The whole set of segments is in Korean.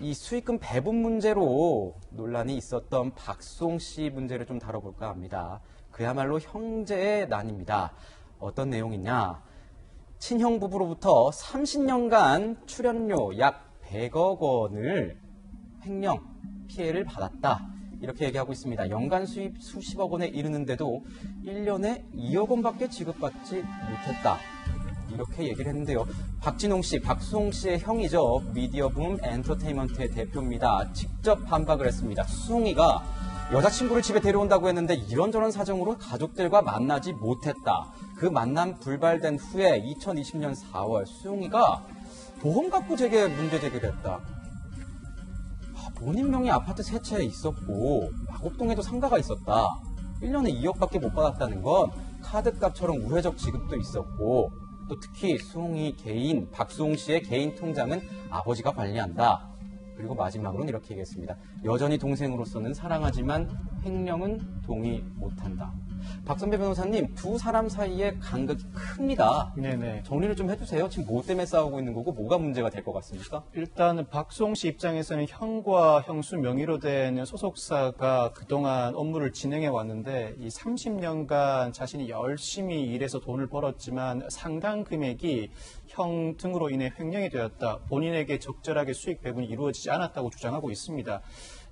이 수익금 배분 문제로 논란이 있었던 박송 씨 문제를 좀 다뤄볼까 합니다. 그야말로 형제의 난입니다. 어떤 내용이냐? 친형 부부로부터 30년간 출연료 약 100억 원을 횡령, 피해를 받았다. 이렇게 얘기하고 있습니다. 연간 수입 수십억 원에 이르는데도 1년에 2억 원밖에 지급받지 못했다. 이렇게 얘기를 했는데요. 박진홍 씨, 박송 씨의 형이죠. 미디어붐 엔터테인먼트의 대표입니다. 직접 반박을 했습니다. 수송이가 여자친구를 집에 데려온다고 했는데 이런저런 사정으로 가족들과 만나지 못했다. 그 만남 불발된 후에 2020년 4월 수용이가 보험 갖고 제게 문제 제기를 했다. 본인 명의 아파트 세 채에 있었고 마곡동에도 상가가 있었다. 1년에 2억밖에 못 받았다는 건 카드값처럼 우회적 지급도 있었고 또 특히 수홍이 개인, 박수홍 씨의 개인 통장은 아버지가 관리한다. 그리고 마지막으로는 이렇게 얘기했습니다. 여전히 동생으로서는 사랑하지만 횡령은 동의 못한다. 박선배 변호사님, 두 사람 사이의 간극이 큽니다. 네네. 정리를 좀 해주세요. 지금 뭐 때문에 싸우고 있는 거고 뭐가 문제가 될 것 같습니까? 일단은 박송 씨 입장에서는 형과 형수 명의로 되는 소속사가 그동안 업무를 진행해 왔는데 이 30년간 자신이 열심히 일해서 돈을 벌었지만 상당 금액이 형 등으로 인해 횡령이 되었다. 본인에게 적절하게 수익 배분이 이루어지지 않았다고 주장하고 있습니다.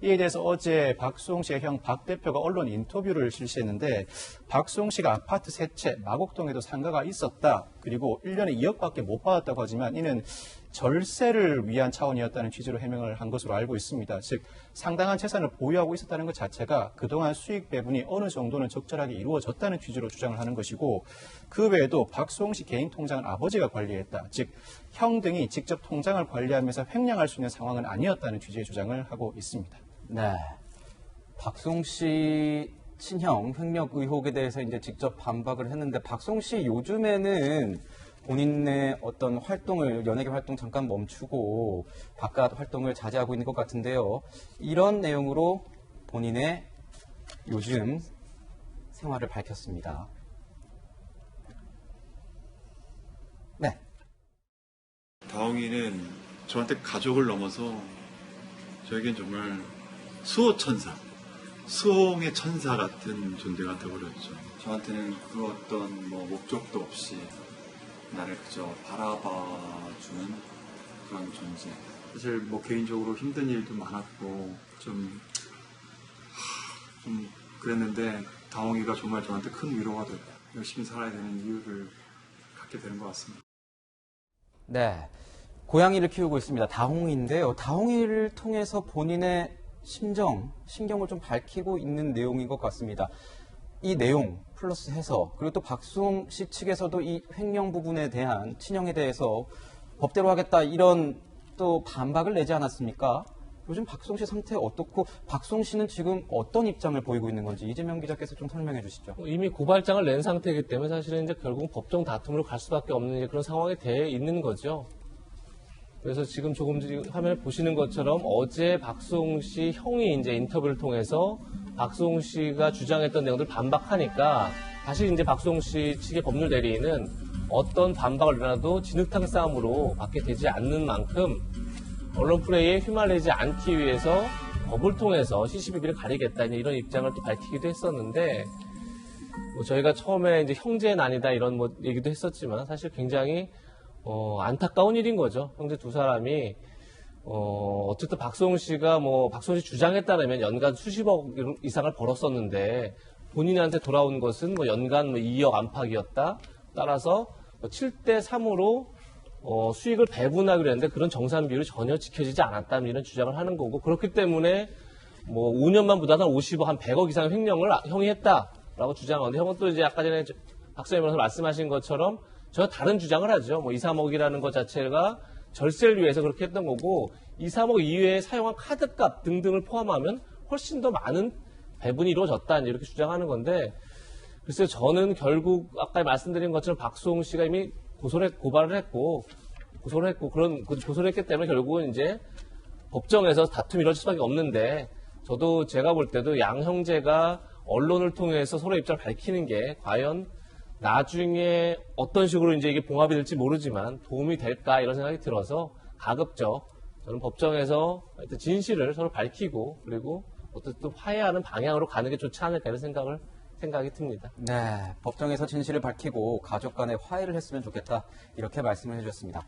이에 대해서 어제 박수홍 씨의 형 박 대표가 언론 인터뷰를 실시했는데 박수홍 씨가 아파트 세 채, 마곡동에도 상가가 있었다. 그리고 1년에 2억밖에 못 받았다고 하지만 이는 절세를 위한 차원이었다는 취지로 해명을 한 것으로 알고 있습니다. 즉 상당한 재산을 보유하고 있었다는 것 자체가 그동안 수익 배분이 어느 정도는 적절하게 이루어졌다는 취지로 주장을 하는 것이고 그 외에도 박수홍 씨 개인 통장은 아버지가 관리했다. 즉 형 등이 직접 통장을 관리하면서 횡령할 수 있는 상황은 아니었다는 취지의 주장을 하고 있습니다. 네. 박송 씨 친형 횡령 의혹에 대해서 이제 직접 반박을 했는데 박송 씨 요즘에는 본인의 어떤 활동을 연예계 활동 잠깐 멈추고 바깥 활동을 자제하고 있는 것 같은데요. 이런 내용으로 본인의 요즘 생활을 밝혔습니다. 네. 다홍이는 저한테 가족을 넘어서 저에겐 정말 수호천사, 수홍의 천사 같은 존재가 되어버렸죠. 저한테는 그 어떤 목적도 없이 나를 그저 바라봐주는 그런 존재. 사실 개인적으로 힘든 일도 많았고 좀 그랬는데 다홍이가 정말 저한테 큰 위로가 되고 열심히 살아야 되는 이유를 갖게 되는 것 같습니다. 네. 고양이를 키우고 있습니다. 다홍이인데요. 다홍이를 통해서 본인의 신경을 좀 밝히고 있는 내용인 것 같습니다. 이 내용 플러스 해서 그리고 또 박수홍 씨 측에서도 이 횡령 부분에 대한 친형에 대해서 법대로 하겠다 이런 또 반박을 내지 않았습니까? 요즘 박수홍 씨 상태 어떻고 박수홍 씨는 지금 어떤 입장을 보이고 있는 건지 이재명 기자께서 좀 설명해 주시죠. 이미 고발장을 낸 상태이기 때문에 사실은 이제 결국 법정 다툼으로 갈 수밖에 없는 그런 상황에 대해 있는 거죠. 그래서 지금 조금 화면을 보시는 것처럼 어제 박수홍 씨 형이 이제 인터뷰를 통해서 박수홍 씨가 주장했던 내용들 반박하니까 사실 이제 박수홍 씨 측의 법률 대리인은 어떤 반박을 일어나도 진흙탕 싸움으로 받게 되지 않는 만큼 언론 플레이에 휘말리지 않기 위해서 법을 통해서 시시비비를 가리겠다 이런 입장을 또 밝히기도 했었는데 저희가 처음에 이제 형제의 난이다 이런 얘기도 했었지만 사실 굉장히 안타까운 일인 거죠. 형제 두 사람이 어쨌든 박수홍 씨가 박수홍 씨 주장에 따르면 연간 수십억 이상을 벌었었는데 본인한테 돌아온 것은 연간 2억 안팎이었다. 따라서 7대 3으로 수익을 배분하기로 했는데 그런 정산 비율이 전혀 지켜지지 않았다는 이런 주장을 하는 거고 그렇기 때문에 5년만 보다 한 50억, 한 100억 이상의 횡령을 형이 했다라고 주장하는데 형은 또 이제 아까 전에 박수홍 변호사 말씀하신 것처럼 전혀 다른 주장을 하죠. 2, 3억이라는 것 자체가 절세를 위해서 그렇게 했던 거고 2, 3억 이외에 사용한 카드값 등등을 포함하면 훨씬 더 많은 배분이 이루어졌다 이렇게 주장하는 건데 글쎄요 저는 결국 아까 말씀드린 것처럼 박수홍 씨가 이미 고소를 했고 고소를 했기 때문에 결국은 이제 법정에서 다툼이 이루어질 수밖에 없는데 저도 제가 볼 때도 양 형제가 언론을 통해서 서로의 입장을 밝히는 게 과연 나중에 어떤 식으로 이제 이게 봉합이 될지 모르지만 도움이 될까 이런 생각이 들어서 가급적 저는 법정에서 어떤 진실을 서로 밝히고 그리고 어쨌든 화해하는 방향으로 가는 게 좋지 않을까 이런 생각이 듭니다. 네, 법정에서 진실을 밝히고 가족 간의 화해를 했으면 좋겠다 이렇게 말씀을 해주셨습니다.